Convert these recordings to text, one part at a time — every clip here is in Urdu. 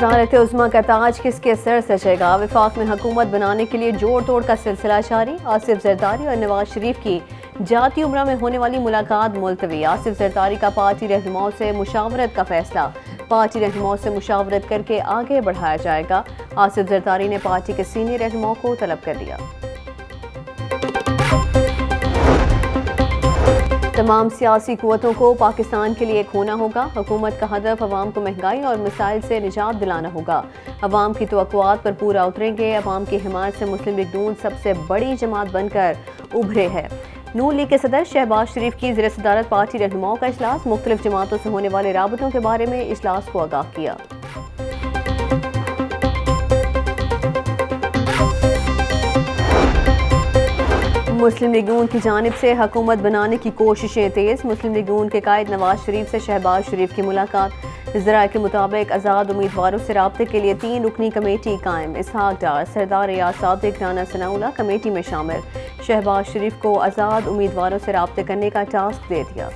وزارت عظمیٰ کا تاج کس کے سر سجے گا؟ وفاق میں حکومت بنانے کے لیے جوڑ توڑ کا سلسلہ جاری۔ آصف زرداری اور نواز شریف کی جاتی امرہ میں ہونے والی ملاقات ملتوی۔ آصف زرداری کا پارٹی رہنماؤں سے مشاورت کا فیصلہ، پارٹی رہنماؤں سے مشاورت کر کے آگے بڑھایا جائے گا۔ آصف زرداری نے پارٹی کے سینئر رہنماؤں کو طلب کر لیا۔ تمام سیاسی قوتوں کو پاکستان کے لیے ایک ہونا ہوگا۔ حکومت کا ہدف عوام کو مہنگائی اور مسائل سے نجات دلانا ہوگا۔ عوام کی توقعات پر پورا اتریں گے۔ عوام کی حمایت سے مسلم لیگ نون سب سے بڑی جماعت بن کر ابھرے ہے۔ نون لیگ کے صدر شہباز شریف کی زیر صدارت پارٹی رہنماؤں کا اجلاس، مختلف جماعتوں سے ہونے والے رابطوں کے بارے میں اجلاس کو آگاہ کیا۔ مسلم لیگ نون کی جانب سے حکومت بنانے کی کوششیں تیز۔ مسلم لیگ نون کے قائد نواز شریف سے شہباز شریف کی ملاقات۔ ذرائع کے مطابق آزاد امیدواروں سے رابطے کے لیے 3 رکنی کمیٹی قائم۔ اسحاق ڈار، سردار ریاض صادق، رانا ثناءاللہ کمیٹی میں شامل۔ شہباز شریف کو آزاد امیدواروں سے رابطے کرنے کا ٹاسک دے دیا۔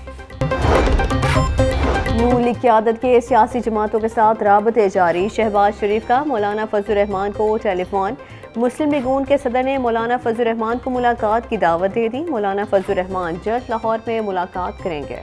نون لیگ قیادت کے سیاسی جماعتوں کے ساتھ رابطے جاری۔ شہباز شریف کا مولانا فضل الرحمان کو ٹیلی فون۔ مسلم لیگ نون کے صدر نے مولانا فضل الرحمان کو ملاقات کی دعوت دے دی۔ مولانا فضل الرحمان جلد لاہور میں ملاقات کریں گے۔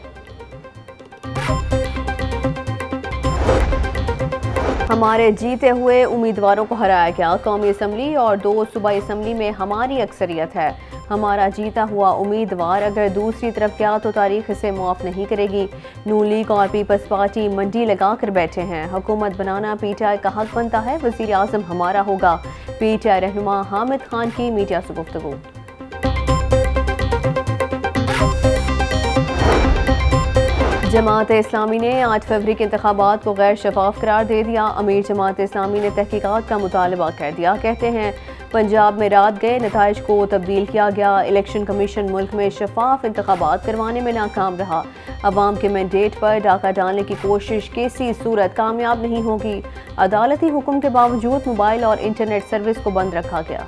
ہمارے جیتے ہوئے امیدواروں کو ہرایا گیا۔ قومی اسمبلی اور 2 صوبائی اسمبلی میں ہماری اکثریت ہے۔ ہمارا جیتا ہوا امیدوار اگر دوسری طرف گیا تو تاریخ اسے معاف نہیں کرے گی۔ نون لیگ اور پیپلز پارٹی منڈی لگا کر بیٹھے ہیں۔ حکومت بنانا پی ٹی آئی کا حق بنتا ہے۔ وزیر اعظم ہمارا ہوگا۔ پی ٹی آئی رہنما حامد خان کی میڈیا سے گفتگو۔ جماعت اسلامی نے 8 فروری کے انتخابات کو غیر شفاف قرار دے دیا۔ امیر جماعت اسلامی نے تحقیقات کا مطالبہ کر دیا۔ کہتے ہیں پنجاب میں رات گئے نتائج کو تبدیل کیا گیا۔ الیکشن کمیشن ملک میں شفاف انتخابات کروانے میں ناکام رہا۔ عوام کے مینڈیٹ پر ڈاکہ ڈالنے کی کوشش کسی صورت کامیاب نہیں ہوگی۔ عدالتی حکم کے باوجود موبائل اور انٹرنیٹ سروس کو بند رکھا گیا۔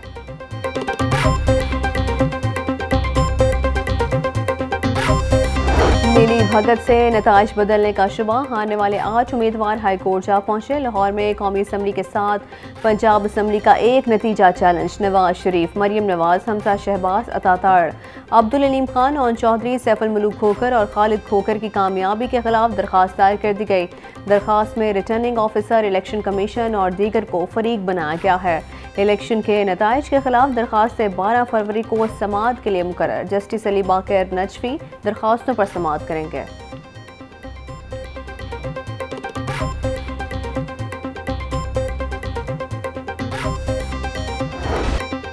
نیلی بھگت سے نتائج بدلنے کا شبہ، ہارنے والے 8 امیدوار ہائی کورٹ جا پہنچے۔ لاہور میں قومی اسمبلی کے ساتھ پنجاب اسمبلی کا ایک نتیجہ چیلنج۔ نواز شریف، مریم نواز، حمزہ شہباز، عطا تاڑ، عبدالعلیم خان اور چودھری سیف الملوک کھوکھر اور خالد کھوکھر کی کامیابی کے خلاف درخواست دائر کر دی گئی۔ درخواست میں ریٹرننگ آفیسر، الیکشن کمیشن اور دیگر کو فریق بنایا گیا ہے۔ الیکشن کے نتائج کے خلاف درخواستیں 12 فروری کو سماعت کے لیے مقرر۔ جسٹس علی باقر نجفی درخواستوں پر سماعت کریں گے۔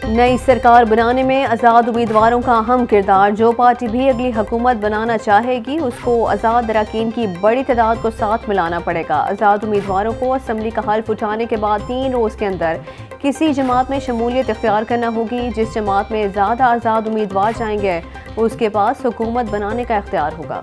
نئی سرکار بنانے میں آزاد امیدواروں کا اہم کردار۔ جو پارٹی بھی اگلی حکومت بنانا چاہے گی اس کو آزاد اراکین کی بڑی تعداد کو ساتھ ملانا پڑے گا۔ آزاد امیدواروں کو اسمبلی کا حلف اٹھانے کے بعد 3 روز کے اندر کسی جماعت میں شمولیت اختیار کرنا ہوگی۔ جس جماعت میں زیادہ آزاد امیدوار جائیں گے اس کے پاس حکومت بنانے کا اختیار ہوگا۔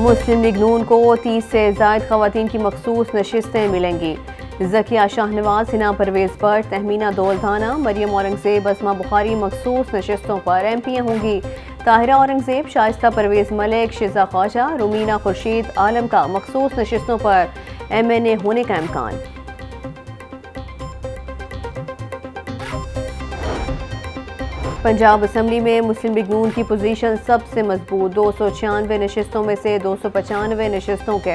مسلم لیگ نون کو 30 سے زائد خواتین کی مخصوص نشستیں ملیں گی۔ ذکیہ شاہ نواز، حنا پرویز بٹ، تہمینہ دولدانہ، مریم اورنگزیب، اسما بخاری مخصوص نشستوں پر ایم پی ہوں گی۔ طاہرہ اورنگزیب، شائستہ پرویز ملک، شزا خواجہ، رومینہ خورشید عالم کا مخصوص نشستوں پر ایم این اے ہونے کا امکان۔ پنجاب اسمبلی میں مسلم لیگ نون کی پوزیشن سب سے مضبوط۔ 296 نشستوں میں سے 295 نشستوں کے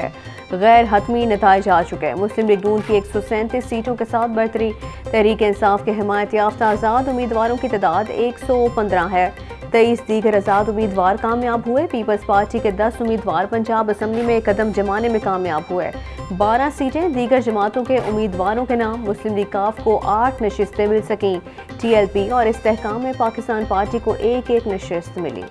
غیر حتمی نتائج آ چکے۔ مسلم لیگ نون کی 137 سیٹوں کے ساتھ برتری۔ تحریک انصاف کے حمایت یافتہ آزاد امیدواروں کی تعداد 115 ہے۔ 23 دیگر آزاد امیدوار کامیاب ہوئے۔ پیپلز پارٹی کے 10 امیدوار پنجاب اسمبلی میں قدم جمانے میں کامیاب ہوئے۔ 12 سیٹیں دیگر جماعتوں کے امیدواروں کے نام۔ مسلم لیگ کاف کو 8 نشستیں مل سکیں۔ ٹی ایل پی اور استحکام میں پاکستان پارٹی کو 1 نشست ملی۔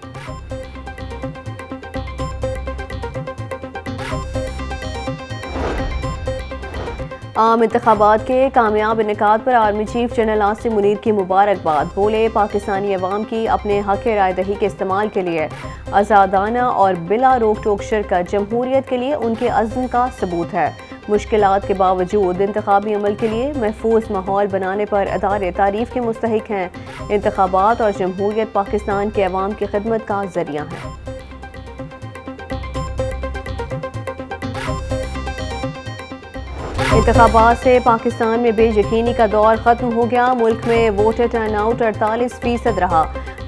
عام انتخابات کے کامیاب انعقاد پر army chief general Asim Munir کی مبارکباد۔ بولے پاکستانی عوام کی اپنے حق رائے دہی کے استعمال کے لیے آزادانہ اور بلا روک ٹوک شرکت جمہوریت کے لیے ان کے عزم کا ثبوت ہے۔ مشکلات کے باوجود انتخابی عمل کے لیے محفوظ ماحول بنانے پر ادارے تعریف کے مستحق ہیں۔ انتخابات اور جمہوریت پاکستان کے عوام کی خدمت کا ذریعہ ہیں۔ انتخابات سے پاکستان میں بے یقینی کا دور ختم ہو گیا۔ ملک میں ووٹر ٹرن آؤٹ 48% رہا۔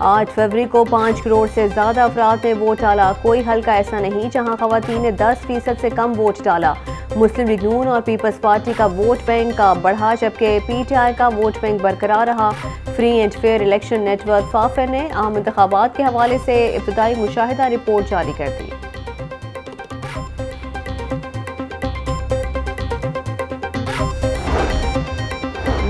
8 فروری کو 5 کروڑ سے زیادہ افراد نے ووٹ ڈالا۔ کوئی حلقہ ایسا نہیں جہاں خواتین نے 10% سے کم ووٹ ڈالا۔ مسلم لیگ نون اور پیپلز پارٹی کا ووٹ بینک کا بڑھا جبکہ پی ٹی آئی کا ووٹ بینک برقرار رہا۔ Free and fair election network فافر نے عام انتخابات کے حوالے سے ابتدائی مشاہدہ رپورٹ جاری کر دی۔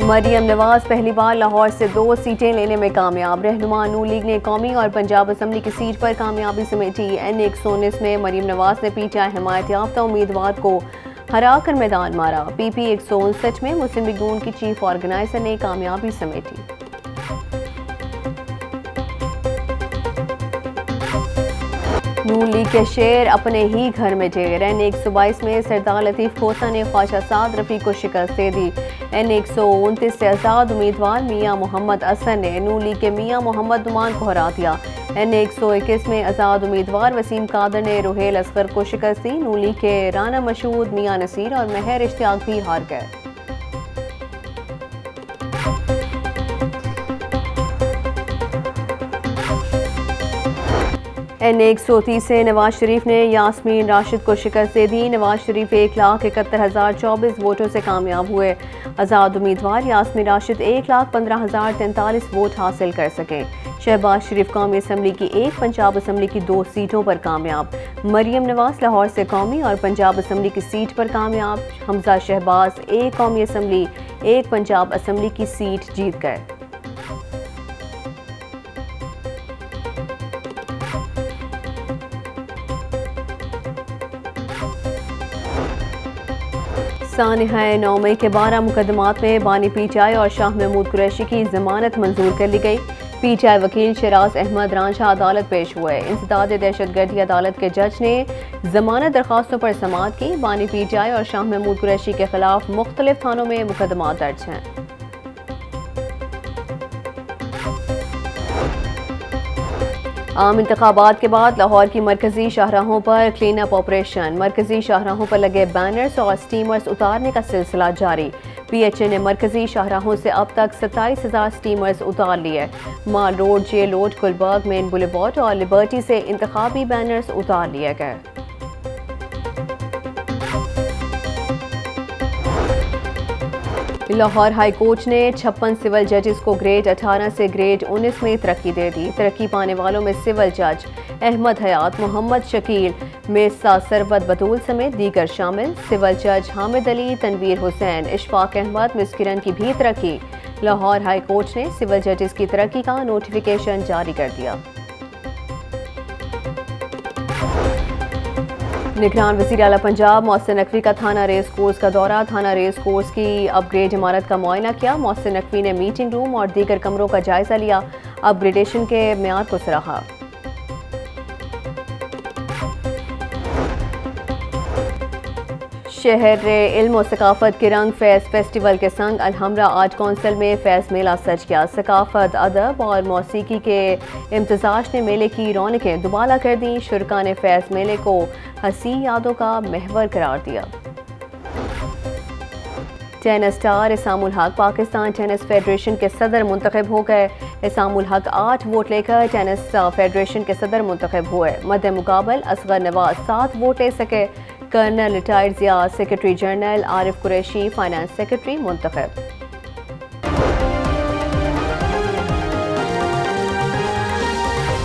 مریم نواز پہلی بار لاہور سے 2 سیٹیں لینے میں کامیاب۔ رہنما نون لیگ نے قومی اور پنجاب اسمبلی کی سیٹ پر کامیابی سمیٹی۔ N119 میں مریم نواز نے پی ٹی آئی حمایت یافتہ امیدوار کو ہرا کر میدان مارا۔ PP 159 میں مسلم لیگ نون کی چیف آرگنائزر نے کامیابی سمیٹی۔ نون لیگ کے شیر اپنے ہی گھر میں ڈھیر۔ N122 میں سردار لطیف کھوسہ نے خواجہ سعد رفیق کو شکست دے دی۔ N129 سے آزاد امیدوار میاں محمد اظہر نے نون لیگ کے میاں محمد نعمان کو ہرا دیا۔ N121 میں آزاد امیدوار وسیم قادر نے روہیل اصغر کو شکست دی۔ نون لیگ کے رانا مشہود، میاں نصیر اور مہر اشتیاق بھی ہار گئے۔ N130 سے نواز شریف نے یاسمین راشد کو شکست دے دی۔ نواز شریف 1,71,024 ووٹوں سے کامیاب ہوئے۔ آزاد امیدوار یاسمین راشد 1,15,043 ووٹ حاصل کر سکے۔ شہباز شریف قومی اسمبلی کی 1، پنجاب اسمبلی کی 2 سیٹوں پر کامیاب۔ مریم نواز لاہور سے قومی اور پنجاب اسمبلی کی سیٹ پر کامیاب۔ حمزہ شہباز 1 قومی اسمبلی، 1 پنجاب اسمبلی کی سیٹ جیت گئے۔ سانحہ 9 مئی کے 12 مقدمات میں بانی پی ٹی آئی اور شاہ محمود قریشی کی ضمانت منظور کر لی گئی۔ پی ٹی آئی وکیل شیراز احمد رانجھا عدالت پیش ہوئے۔ انسداد دہشت گردی عدالت کے جج نے ضمانت درخواستوں پر سماعت کی۔ بانی پی ٹی آئی اور شاہ محمود قریشی کے خلاف مختلف تھانوں میں مقدمات درج ہیں۔ عام انتخابات کے بعد لاہور کی مرکزی شاہراہوں پر کلین اپ آپریشن۔ مرکزی شاہراہوں پر لگے بینرز اور سٹیمرز اتارنے کا سلسلہ جاری۔ پی ایچ اے نے مرکزی شاہراہوں سے اب تک 27,000 سٹیمرز اتار لیے۔ مال روڈ، جیل روڈ، گلبرگ مین بولیوارڈ اور لبرٹی سے انتخابی بینرز اتار لیے گئے۔ لاہور ہائی کورٹ نے 56 سول ججز کو گریڈ 18 سے گریڈ 19 میں ترقی دے دی۔ ترقی پانے والوں میں سول جج احمد حیات، محمد شکیل، میسا ثروت بطول سمیت دیگر شامل۔ سول جج حامد علی، تنویر حسین، اشفاق احمد، مس کرن کی بھی ترقی۔ لاہور ہائی کورٹ نے سول ججز کی ترقی کا نوٹیفیکیشن جاری کر دیا۔ نگران وزیر اعلیٰ پنجاب محسن نقوی کا تھانہ ریس کورس کا دورہ۔ تھانہ ریس کورس کی اپ گریڈ عمارت کا معائنہ کیا۔ محسن نقوی نے میٹنگ روم اور دیگر کمروں کا جائزہ لیا۔ اپ گریڈیشن کے معیار کو سراہا۔ شہر علم و ثقافت کے رنگ فیض فیسٹیول کے سنگ الحمرا آرٹ کونسل میں فیض میلہ سج گیا۔ ثقافت، ادب اور موسیقی کے امتزاج نے میلے کی رونقیں دوبالا کر دیں۔ شرکاء نے فیض میلے کو حسین یادوں کا محور قرار دیا۔ ٹینس اسٹار اسام الحق پاکستان ٹینس فیڈریشن کے صدر منتخب ہو گئے۔ اسام الحق 8 ووٹ لے کر ٹینس فیڈریشن کے صدر منتخب ہوئے۔ مد مقابل اصغر نواز 7 ووٹ لے سکے۔ Colonel retired Zia secretary general, Arif Qureshi finance secretary منتخب۔